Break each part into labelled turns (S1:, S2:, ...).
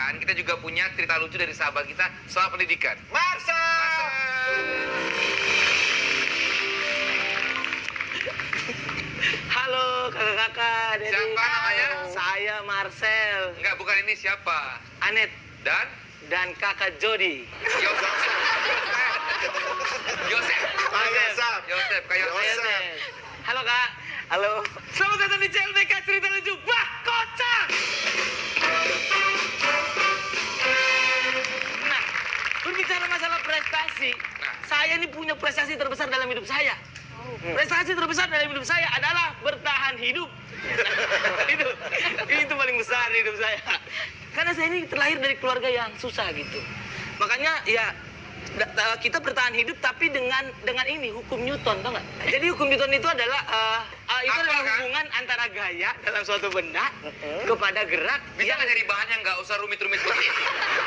S1: kan, kita juga punya cerita lucu dari sahabat kita soal pendidikan.
S2: Marcel!
S3: Halo kakak-kakak.
S1: Siapa namanya?
S3: Saya Marcel.
S1: Enggak, bukan ini siapa?
S3: Anet
S1: Dan?
S3: dan kakak Jody.
S1: Yosef. Yosef. Yosef, kayak Yosef.
S3: Halo kak. Halo. Selamat datang di CLBK Cerita Lucu. Wah, kocak! Nah, berbicara masalah prestasi, saya ini punya prestasi terbesar dalam hidup saya. Prestasi terbesar dalam hidup saya adalah bertahan hidup. itu paling besar di hidup saya. Karena saya ini terlahir dari keluarga yang susah gitu. Makanya ya kita bertahan hidup tapi dengan ini hukum Newton, tau nggak? Jadi hukum Newton itu adalah itu adalah hubungan antara gaya dalam suatu benda kepada gerak.
S1: Bisa nggak nyari bahan yang nggak usah rumit-rumit begini?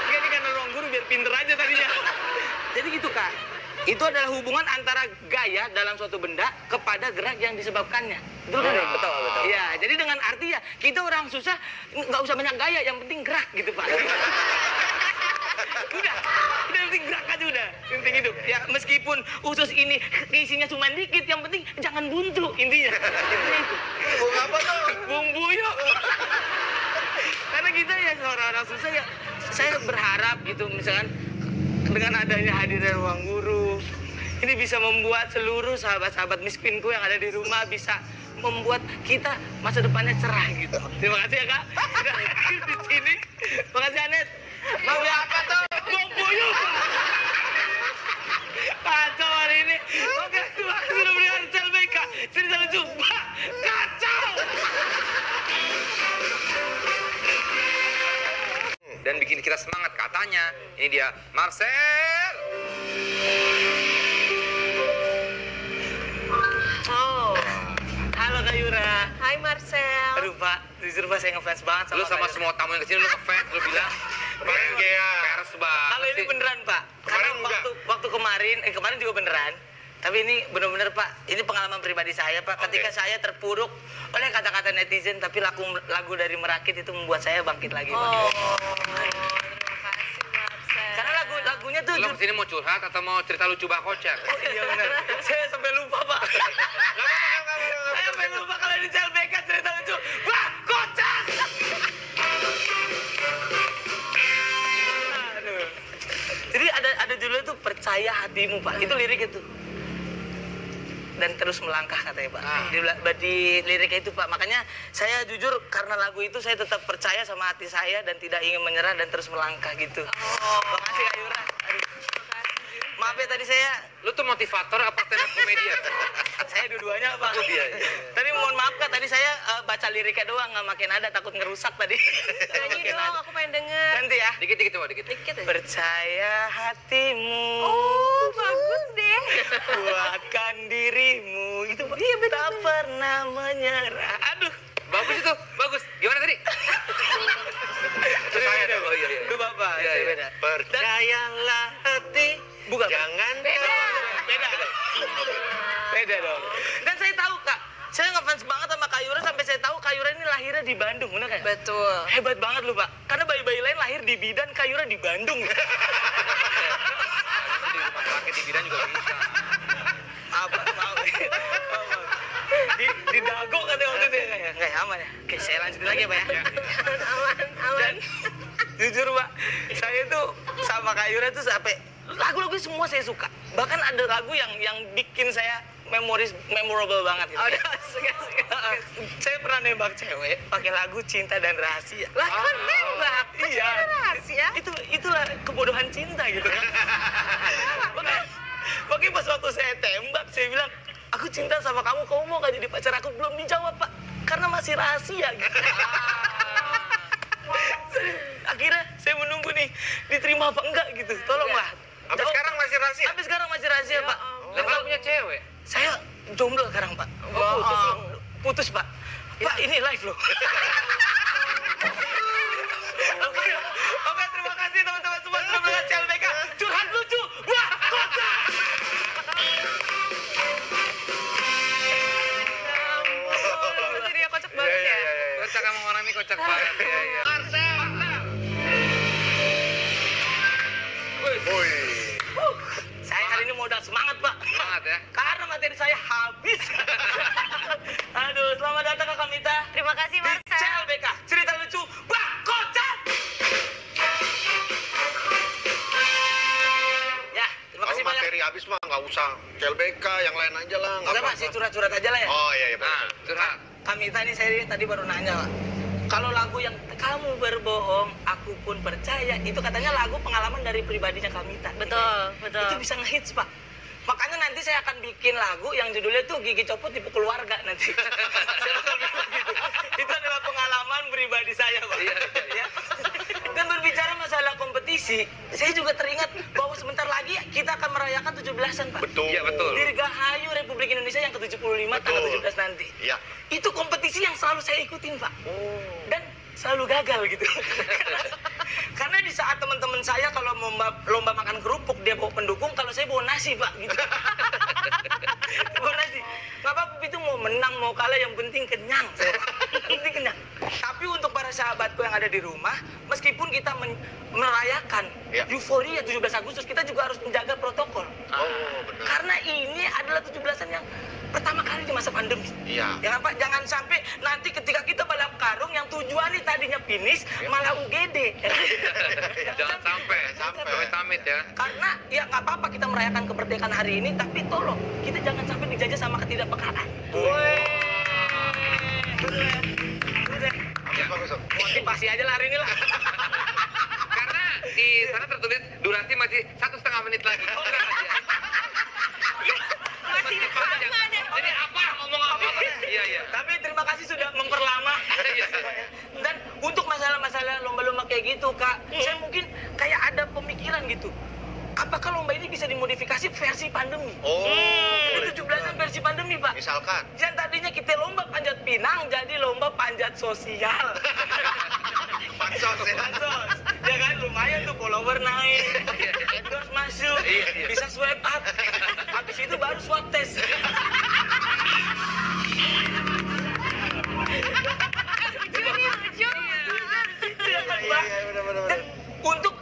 S3: Ini karena ruang guru biar pinter aja tadinya. Jadi gitu kak. Itu adalah hubungan antara gaya dalam suatu benda kepada gerak yang disebabkannya. Betul kan?
S2: Betul, betul.
S3: Iya, jadi dengan arti ya kita orang susah nggak usah banyak gaya, yang penting gerak gitu pak. udah yang penting gerak aja udah, yang penting hidup. Ya meskipun usus ini isinya cuma dikit, yang penting jangan buntu intinya. Intinya itu.
S2: Bung apa tuh?
S3: Bung Buyuk. Karena kita ya orang-orang susah ya, saya berharap gitu misalkan dengan adanya hadirnya ruang guru, ini bisa membuat seluruh sahabat-sahabat miskinku yang ada di rumah bisa membuat kita masa depannya cerah gitu. Terima kasih ya kak. Sudah hadir di sini. Terima kasih Anet. Mau apa tuh? Bung Buyuk. Kacau hari ini. Oke, terima kasih sudah berikan CLBK Cerita Lucu. Kacau.
S1: Dan bikin kita semangat katanya. Ini dia Marcel.
S3: Oh, halo Kak Yura.
S4: Hai Marcel.
S3: Aduh Pak, jujur Pak saya ngefans banget sama
S1: Lu sama
S3: Kak Yura.
S1: semua tamu yang kesini lu ngefans, lu bilang kemarin Pers banget.
S3: Kalau ini
S1: sih.
S3: beneran Pak, karena
S1: Kemarin enggak.
S3: waktu kemarin juga beneran. Tapi ini bener-bener Pak, ini pengalaman pribadi saya Pak. Ketika saya terpuruk oleh kata-kata netizen, tapi lagu dari Merakit itu membuat saya bangkit lagi Pak.
S4: Oh, terima kasih Marcel.
S3: Karena lagunya tuh...
S1: Lu kesini mau curhat atau mau cerita lucu Bang Kocak?
S3: Oh iya bener, saya sampai lupa Pak. Saya sampai lupa kalau di CLBK Cerita Lucu. Wah, kocak! Aduh. Jadi ada judulnya tuh Percaya Hatimu Pak, itu lirik itu. Dan terus melangkah katanya Pak. Di liriknya itu Pak, makanya saya jujur karena lagu itu saya tetap percaya sama hati saya dan tidak ingin menyerah dan terus melangkah gitu. Makasih Kak Yura. Aduh. Maaf ya tadi saya...
S1: Lu tuh motivator apa stand up komedian?
S3: Saya dua-duanya Pak.
S1: Iya.
S3: Tadi mohon maaf Kak, tadi saya baca liriknya doang, nggak makin ada, takut ngerusak tadi.
S4: Nyanyi dong, aku pengen denger.
S3: Nanti ya.
S1: Dikit-dikit coba, dikit.
S4: Dikit aja.
S3: Percaya hatimu.
S4: Oh, bagus deh.
S3: Kuatkan dirimu. Itu Pak.
S4: Iya, betul.
S3: Tak pernah menyerah. Aduh.
S1: Bagus itu, bagus. Gimana tadi?
S3: Saya beda.
S1: Oh iya.
S3: Itu Bapak,
S1: Iya,
S3: saya
S1: iya.
S3: beda.
S2: Percayalah hati,
S3: Bukan.
S2: jangan
S4: Beda.
S3: Beda dong. Dan saya tahu Kak, saya ngefans banget sama Kak Yura sampai saya tahu Kak Yura ini lahirnya di Bandung, bener kan?
S4: Betul.
S3: Hebat banget lu Pak. Karena bayi-bayi lain lahir di Bidan, Kak Yura di Bandung.
S1: Di rumah sakit di bidan juga bisa.
S3: Apa? Mau. Di Dago kan waktu itu ya? Nggak aman ya? Oke, saya lanjutin lagi ya Pak ya. Dan jujur Pak, saya tuh sama Kak Yura tuh sampai lagu-lagu semua saya suka. Bahkan ada lagu yang bikin saya memorable banget gitu.
S4: Suka.
S3: Saya pernah nembak cewek pakai lagu Cinta dan Rahasia.
S4: Lah kan nembak.
S3: Iya.
S4: Rahasia.
S3: Itulah kebodohan cinta gitu kan. Makanya pas waktu saya tembak, saya bilang, aku cinta sama kamu mau gak jadi pacar aku? Belum dijawab Pak, karena masih rahasia gitu. Akhirnya saya menunggu nih, diterima apa enggak gitu. Tolonglah.
S2: Sampai sekarang masih rahasia?
S3: Sampai sekarang masih rahasia Pak.
S1: Lah kalau punya cewek?
S3: Saya jomblo sekarang Pak. Putus Pak. Pak ini live loh. Oke, terima kasih teman-teman semua sudah melihat CLBK Curhat Lucu. Wah, kocak!
S4: Jadi ya kocak banget ya.
S1: Kocak sama orang ini kocak banget. Iya.
S3: Marcel.
S2: habis mah nggak usah CLBK, yang lain aja lah. Nggak
S3: Enggak Pak,
S2: apa-apa.
S3: sih curhat-curhat aja lah ya.
S2: Oh iya, iya.
S1: Nah, curhat.
S3: Kami tadi saya tadi baru nanya Pak. Kalau lagu yang kamu berbohong, aku pun percaya, itu katanya lagu pengalaman dari pribadinya Kamita.
S4: Betul, betul.
S3: Itu bisa ngehits Pak. Makanya nanti saya akan bikin lagu yang judulnya tuh Gigi Copot Dipukul Warga nanti. Saya bakal bikin gitu. Itu adalah pengalaman pribadi saya Pak.
S1: Iya,
S3: Ya. Dan berbicara masalah kompetisi, saya juga teringat bahwa sebentar lagi kita akan merayakan 17-an Pak.
S2: Betul.
S1: Iya, betul.
S3: Dirgahayu Republik Indonesia yang ke-75 tanggal 17 nanti.
S2: Iya.
S3: Itu kompetisi yang selalu saya ikutin, Pak. Dan selalu gagal gitu. Karena di saat teman-teman saya kalau lomba makan kerupuk, dia bawa pendukung, kalau saya bawa nasi, Pak. Gitu. Bawa nasi. Nggak apa-apa, itu mau menang, mau kalah, yang penting kenyang. Yang penting kenyang. Tapi untuk para sahabatku yang ada di rumah, meskipun kita merayakan
S2: Ya.
S3: euforia 17 Agustus, kita juga harus menjaga protokol.
S2: Oh, benar.
S3: Karena ini adalah 17-an yang pertama kali di masa pandemi.
S2: Iya.
S3: Jangan Pak, jangan sampai nanti ketika kita balap karung yang tujuannya tadinya finish malah UGD.
S1: Jangan sampai. Amit ya.
S3: Karena ya nggak apa-apa kita merayakan kemerdekaan hari ini, tapi tolong kita jangan sampai dijajah sama ketidakpekaan.
S2: Bagus, bagus.
S3: Motivasi aja lah hari ini lah.
S1: Karena di sana tertulis durasi masih 1,5 menit lagi. Oh, enggak aja.
S4: Masih lama deh.
S1: Jadi apa? Ngomong apa? Iya, iya.
S3: Tapi terima kasih sudah memperlama.
S1: Iya.
S3: Dan untuk masalah-masalah lomba-lomba kayak gitu, Kak, saya mungkin kayak ada pemikiran gitu. Apakah lomba ini bisa dimodifikasi versi pandemi?
S2: Oh.
S3: Jadi 17-an versi pandemi, Pak.
S2: Misalkan.
S3: Yang tadinya kita lomba panjat pinang, jadi lomba panjat sosial.
S2: Pansos ya.
S3: Pansos. Ya kan, lumayan tuh follower naik, endorse masuk,
S1: Iya, iya.
S3: bisa swipe up. Habis itu baru swab test.
S4: Lucu nih, lucu.
S3: Iya kan, Pak? Dan untuk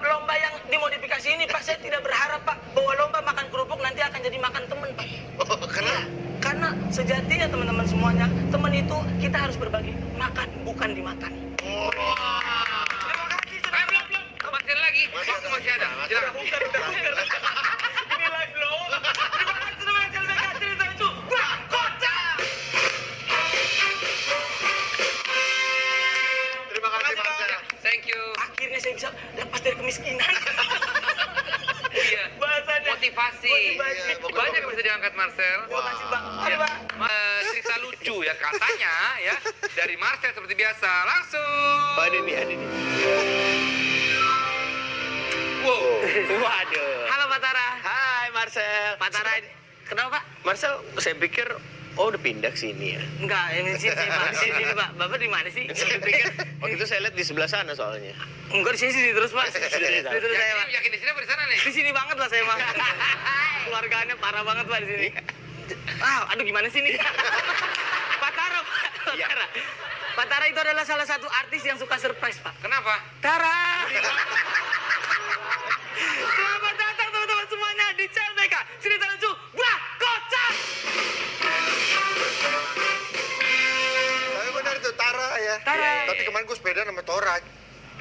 S3: lomba yang dimodifikasi ini, Pak, saya tidak berharap, Pak, bahwa lomba makan kerupuk nanti akan jadi makan teman, Pak.
S2: Oh, kenapa?
S3: Karena sejatinya teman-teman semuanya, teman itu kita harus berbagi, makan bukan dimakan. Terima kasih sudah
S1: Belum. Masih ada lagi. Waktu masih ada. Silakan.
S3: Ini live loh. Terima kasih sudah menonton CLBK Cerita Lucu. Wah, kocak.
S2: Terima kasih, Mas.
S1: Thank you.
S3: Akhirnya saya bisa lepas dari kemiskinan.
S1: Iya.
S3: Bahasanya.
S1: Motivasi.
S3: Motivasi.
S2: Iya, bagus,
S1: Banyak yang
S2: bagus.
S1: bisa diangkat Marcel.
S3: Terima kasih, Pak. Mari, Pak.
S1: Cerita lucu ya katanya ya dari Marcel seperti biasa. Langsung.
S5: Ada nih.
S1: Wow.
S5: Waduh.
S3: Halo, Pak Tara.
S5: Hai Marcel.
S3: Pak Tara, kenapa, Pak?
S5: Marcel, saya pikir udah pindah ke sini ya.
S3: Enggak, ini sini, Pak. Sini, Pak. Bapak di mana sih?
S5: Saya pikir waktu itu saya lihat di sebelah sana soalnya.
S3: Enggak, di sini terus, Pak. Di terus saya, Pak.
S1: Yakin di sini apa di sana nih?
S3: Di sini banget lah saya, Pak. Keluarganya parah banget, Pak, di sini. Aduh, gimana sih ini? Pak Tara, Pak.
S5: Iya.
S3: Pak Tara itu adalah salah satu artis yang suka surprise, Pak.
S1: Kenapa?
S3: Tara! Selamat datang teman-teman semuanya di CLBK Cerita Lucu Wah Kocak!
S2: Tapi benar itu Tara ya.
S3: Tara.
S2: Tapi kemarin gue sepeda sama Tora.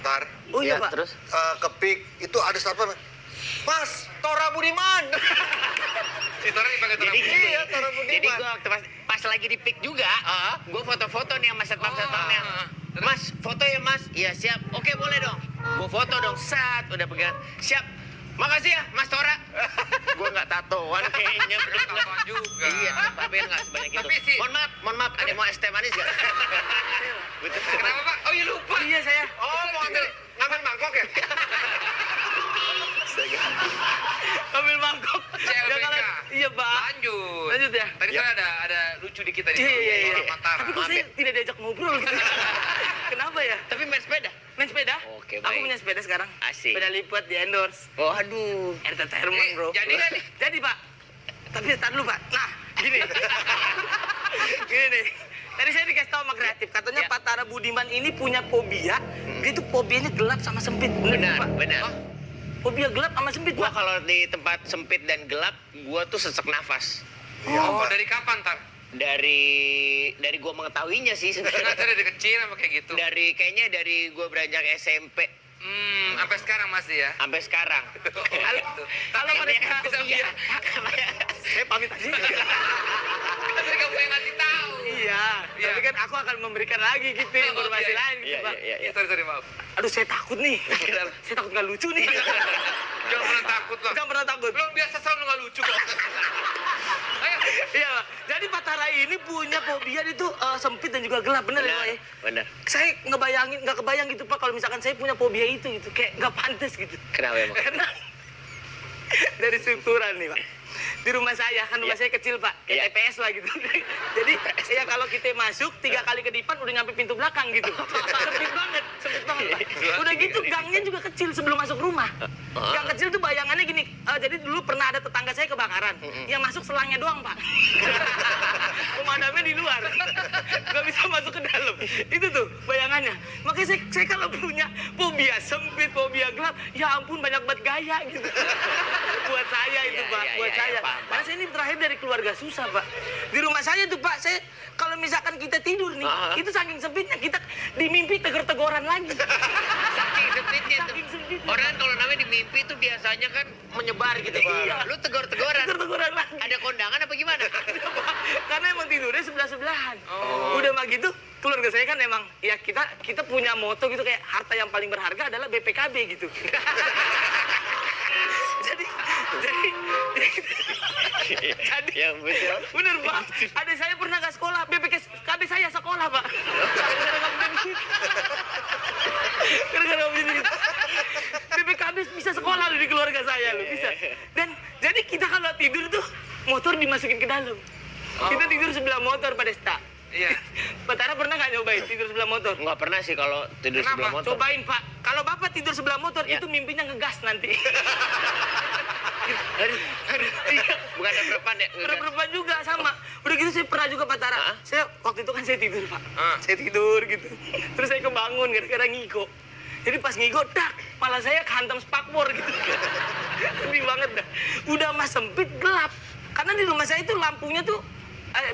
S2: Tar.
S3: Oh iya,
S5: Ya,
S3: Pak.
S5: terus
S2: Ke PIK itu ada satpam. Mas, Tora Budiman.
S1: Si Tora dipakai Tora.
S2: Iya, Tora Budiman.
S5: jadi gua waktu pas lagi di pick juga, gua foto-foto nih sama satpam-satpamnya.
S1: Terus?
S5: Mas, foto ya Mas? Iya siap. Oke boleh dong. Gua foto dong. Udah pegang. Siap. Makasih ya Mas Tora. Gua nggak tatoan kayaknya.
S1: Belum tatoan juga.
S5: Iya, tapi nggak sebanyak itu.
S1: Tapi sih-
S5: Mohon maaf. Ada mau es teh manis nggak?
S1: Kenapa Pak? Oh iya lupa.
S3: Iya saya.
S2: Oh, mau ngambil mangkok ya?
S3: Ambil mangkok.
S1: CLBK.
S3: Iya, Pak.
S1: Lanjut.
S3: Lanjut ya?
S1: Tadi kan ada lucu di kita nih.
S3: Iya.
S1: Orang Mataram.
S3: Tapi kok saya tidak diajak ngobrol gitu. Kenapa ya?
S5: Tapi main sepeda.
S3: Main sepeda?
S5: Oke,
S3: Aku
S5: baik.
S3: punya sepeda sekarang.
S5: Asik.
S3: Sepeda lipat di endorse.
S5: Oh aduh.
S3: Entertainment, bro.
S1: Jadi nggak nih?
S3: Jadi, Pak. Tapi start dulu, Pak. Nah, gini. Gini nih. Tadi saya dikasih tahu sama kreatif. Katanya
S5: Ya.
S3: Pak Tara Budiman ini punya fobia. Dia tuh fobianya gelap sama sempit.
S5: Benar,
S3: Pak?
S5: benar.
S3: Hah? Fobia gelap sama sempit,
S5: Gua
S3: Pak.
S5: kalau di tempat sempit dan gelap, gua tuh sesak nafas.
S1: Oh, dari kapan Tar?
S5: Dari gua mengetahuinya sih sebenarnya.
S1: Sengaja dari kecil sama kayak gitu.
S5: Kayaknya dari gua beranjak SMP.
S1: Sampai sekarang masih ya.
S5: Sampai sekarang.
S3: Kalau mereka
S1: bisa
S3: iya. Saya pamit aja.
S1: Tapi kamu yang ngasih tahu.
S3: Iya,
S1: Iya.
S3: tapi kan aku akan memberikan lagi gitu informasi
S1: iya.
S3: lain gitu,
S5: Iya,
S3: Pak.
S5: iya, iya.
S1: Sorry, maaf.
S3: Aduh, saya takut nih. Saya takut nggak lucu nih.
S1: Jangan pernah takut loh.
S3: Jangan pernah takut.
S1: Lo biasa selalu nggak lucu kok. Ayo.
S3: Iya, Pak. Jadi Pak Tara ini punya fobia itu sempit dan juga gelap, bener ya, Pak? Ya?
S5: Benar.
S3: Saya nggak kebayang gitu, Pak, kalau misalkan saya punya fobia itu gitu, kayak nggak pantas gitu.
S5: Kenapa emang?
S3: Karena dari strukturan nih, Pak. Di rumah saya, kan rumah
S5: Iya.
S3: saya kecil, Pak. Kayak
S5: Iya.
S3: TPS lah gitu. Jadi, ya kalau kita masuk 3 kali ke depan udah nyampe pintu belakang gitu. Sempit banget, Pak. Udah gitu gangnya juga kecil sebelum masuk rumah. Gang kecil tuh bayangannya gini, jadi dulu pernah ada tetangga saya kebakaran. Yang masuk selangnya doang, Pak. Pemadamnya di luar. Nggak bisa masuk ke dalam. Itu tuh bayangannya. Makanya saya kalau punya fobia sempit, fobia gelap, ya ampun banyak banget gaya gitu. Buat saya itu,
S5: Iya,
S3: Pak.
S5: iya,
S3: Buat
S5: iya,
S3: saya.
S5: paham, paham.
S3: Karena saya ini terakhir dari keluarga susah, Pak. Di rumah saya tuh, Pak, saya kalau misalkan kita tidur nih, itu saking sempitnya kita di mimpi tegur-teguran lagi.
S5: Saking sempitnya tuh.
S3: Saking sempitnya.
S5: Orang kan kalau namanya di mimpi tuh biasanya kan menyebar gitu, Pak.
S3: Iya.
S5: Lu tegor-tegoran.
S3: Tegur-teguran lagi.
S5: Ada kondangan apa gimana?
S3: Karena emang tidurnya sebelah-sebelahan. Udah mah gitu, keluarga saya kan emang ya kita punya moto gitu kayak harta yang paling berharga adalah BPKB gitu. jadi
S5: Yang betul.
S3: bener, Pak. Adik saya pernah nggak sekolah, BPKB saya sekolah, Pak. Gara-gara nggak punya duit. BPKB bisa sekolah loh di keluarga saya loh, bisa. Dan jadi kita kalau tidur tuh motor dimasukin ke dalam. Kita tidur sebelah motor pada Desta.
S1: Iya.
S3: Pak Tara pernah nggak nyobain tidur sebelah motor?
S5: Nggak pernah sih kalau tidur
S1: Kenapa?
S5: sebelah motor.
S3: Cobain, Pak. Kalau Bapak tidur sebelah motor,
S5: Ya.
S3: itu mimpinya ngegas nanti.
S5: Aduh, iya. Bukan ada berapa ya?
S3: Berapa juga sama. Udah gitu saya pernah juga Pak Tara.
S5: Hah?
S3: Saya waktu itu kan saya tidur, Pak.
S1: Ah.
S3: Saya tidur gitu. Terus saya kebangun gara-gara ngigo. Jadi pas ngigo, dak, malah saya kehantam spakbor gitu. Sedih banget dah. Udah mas sempit, gelap. Karena di rumah saya itu lampunya tuh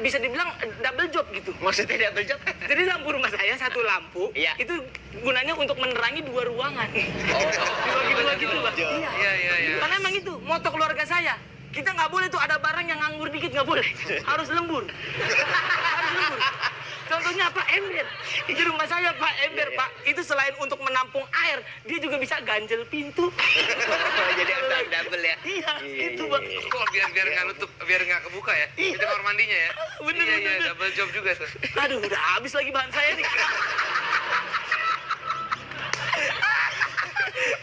S3: bisa dibilang double job gitu.
S5: Maksudnya double job?
S3: Jadi lampu rumah saya satu lampu,
S5: Iya.
S3: itu gunanya untuk menerangi 2 ruangan. Dibagi 2 gitu, Pak. Iya.
S1: Iya.
S3: Karena emang itu moto keluarga saya. Kita nggak boleh tuh ada barang yang nganggur dikit, nggak boleh. Harus lembur. Harus lembur. Contohnya apa? Ember. Di rumah saya, Pak, ember,
S5: Iya, iya.
S3: Pak. Itu selain untuk menampung air, dia juga bisa ganjel pintu.
S5: Jadi double ya?
S3: Iya,
S5: Iya,
S3: itu,
S5: iya,
S3: Pak.
S5: iya.
S1: Kok biar nggak nutup, biar nggak kebuka ya?
S3: Iya.
S1: Itu kamar mandinya ya?
S3: Bener,
S1: Iya,
S3: bener.
S1: double job juga tuh.
S3: Aduh, udah habis lagi bahan saya nih.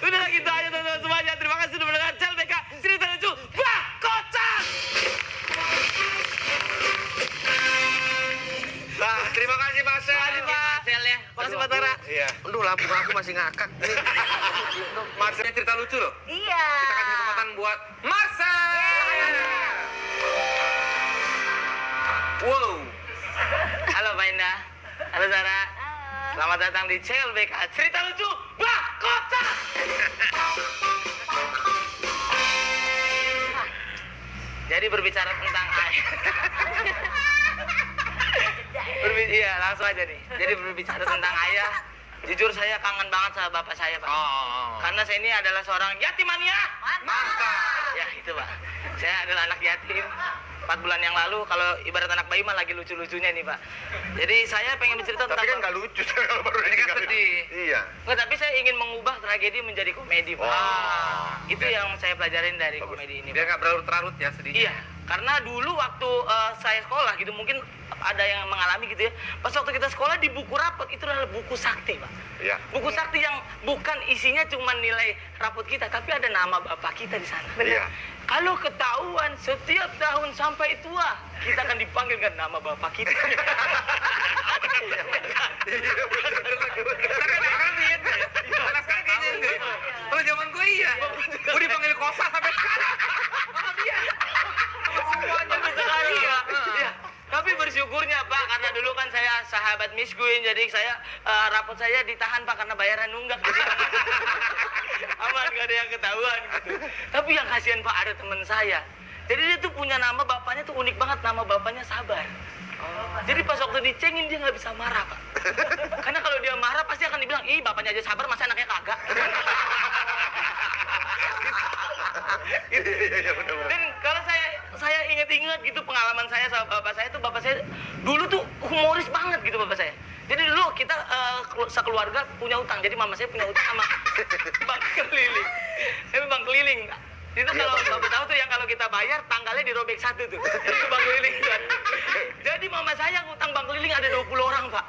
S3: Udah gitu aja teman-teman semuanya. Terima kasih sudah mendengar CLBK Cerita Lucu Wah Kocak.
S1: Nah, terima kasih Pak Sel.
S3: Terima kasih, Pak.
S5: Marcel ya.
S3: Makasih Pak Tara.
S1: Iya.
S5: Aduh, lampu aku masih ngakak.
S1: Marcelnya cerita lucu loh.
S4: Iya.
S1: Kita kasih kesempatan buat Marcel. Wow.
S3: Halo Pak Indah. Halo Zara. Selamat datang di CLBK Cerita Lucu Wah Kocak. Jadi berbicara tentang air. Iya, langsung aja nih. Jadi berbicara tentang ayah, jujur saya kangen banget sama bapak saya, Pak.
S1: Oh.
S3: Karena saya ini adalah seorang yatimania.
S1: Mantap.
S3: Ya, itu, Pak. Saya adalah anak yatim. 4 bulan yang lalu, kalau ibarat anak bayi mah lagi lucu-lucunya nih, Pak. Jadi saya pengen bercerita
S2: Tapi kan
S3: tentang...
S2: nggak lucu kalau baru
S1: Ini kan
S2: ditinggalin.
S1: sedih.
S2: Iya.
S3: Nggak, tapi saya ingin mengubah tragedi menjadi komedi, Pak. Itu yang saya pelajarin dari komedi ini,
S1: Biar
S3: Pak.
S1: nggak berlarut-larut ya sedihnya.
S3: Iya, karena dulu waktu saya sekolah gitu, mungkin ada yang mengalami gitu ya. Pas waktu kita sekolah di buku rapot, itu adalah buku sakti, Pak.
S2: Iya.
S3: Buku sakti yang bukan isinya cuma nilai rapot kita, tapi ada nama bapak kita di sana.
S2: Iya.
S3: Kalau ketahuan setiap tahun sampai tua, kita akan dipanggil dengan nama bapak kita.
S1: Tapi sekarang beda ya. Anak sekarang kayaknya enggak. Kalau zaman gue iya. Gue dipanggil kosa sampai sekarang. Sama dia. Sama semuanya.
S3: Sampai sekarang ya. Iya. Tapi bersyukurnya Pak, karena dulu kan saya sahabat misguin, jadi saya rapot saya ditahan Pak karena bayaran nunggak. Jadi aman, gak ada yang ketahuan gitu. Tapi yang kasihan Pak, ada teman saya. Jadi dia tuh punya nama bapaknya tuh unik banget, nama bapaknya Sabar. Jadi pas waktu dicengin dia nggak bisa marah Pak. Karena kalau dia marah pasti akan dibilang, ih bapaknya aja sabar, masa anaknya kagak. ingat gitu pengalaman saya sama bapak saya tuh, bapak saya dulu tuh humoris banget gitu bapak saya. Jadi dulu kita sekeluarga punya utang. Jadi mama saya punya utang sama bang keliling. Bang keliling. Itu kalau bapak tahu tuh yang kalau kita bayar tanggalnya dirobek satu tuh. Itu bang keliling kan. Jadi mama saya utang bang keliling ada 20 orang, Pak.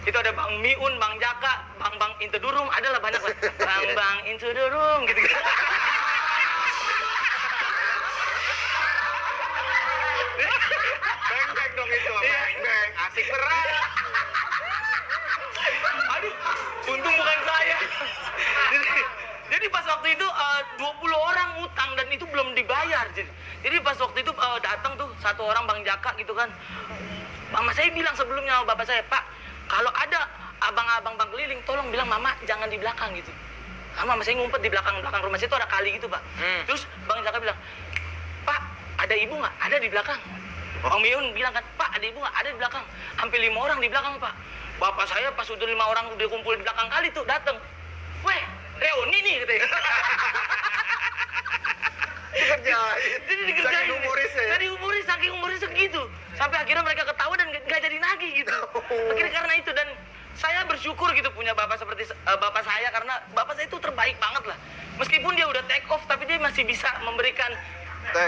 S3: Itu ada Bang Miun, Bang Jaka, Bang Into the Room, adalah banyak, Pak. Bang Into the Room gitu.
S5: Beng dong itu, beng. Asik berat.
S3: Aduh, untung bukan saya. Jadi pas waktu itu 20 orang utang dan itu belum dibayar. Jadi pas waktu itu datang tuh satu orang Bang Jaka gitu kan. Mama saya bilang sebelumnya sama bapak saya, Pak, kalau ada abang-abang bang keliling, tolong bilang mama jangan di belakang gitu. Mama saya ngumpet di belakang rumah saya itu ada kali gitu, Pak. Terus Bang Jaka bilang, Pak, ada ibu nggak? Ada di belakang. Bang Miun bilang kan, Pak, ada ibu nggak? Ada di belakang. Hampir 5 orang di belakang, Pak. Bapak saya pas udah 5 orang udah kumpul di belakang kali tuh datang. Weh, reuni nih katanya.
S5: Dikerjain.
S3: Jadi dikerjain.
S5: Saking humorisnya ya?
S3: Jadi humoris, saking humoris segitu. Sampai akhirnya mereka ketawa dan gak jadi nagih gitu. Akhirnya karena itu, dan saya bersyukur gitu punya bapak seperti bapak saya, karena bapak saya itu terbaik banget lah. Meskipun dia udah take off, tapi dia masih bisa memberikan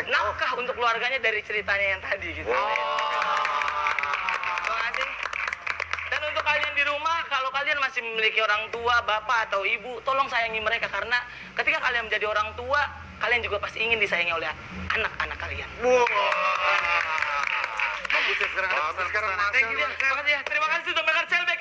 S3: nafkah untuk keluarganya dari ceritanya yang tadi gitu. Terima kasih. Dan untuk kalian di rumah, kalau kalian masih memiliki orang tua, bapak atau ibu, tolong sayangi mereka, karena ketika kalian menjadi orang tua, kalian juga pasti ingin disayangi oleh anak-anak kalian.
S5: Bagus ya sekarang.
S1: Thank you, Bang.
S3: Terima kasih ya. Terima kasih sudah mendengar Cellback.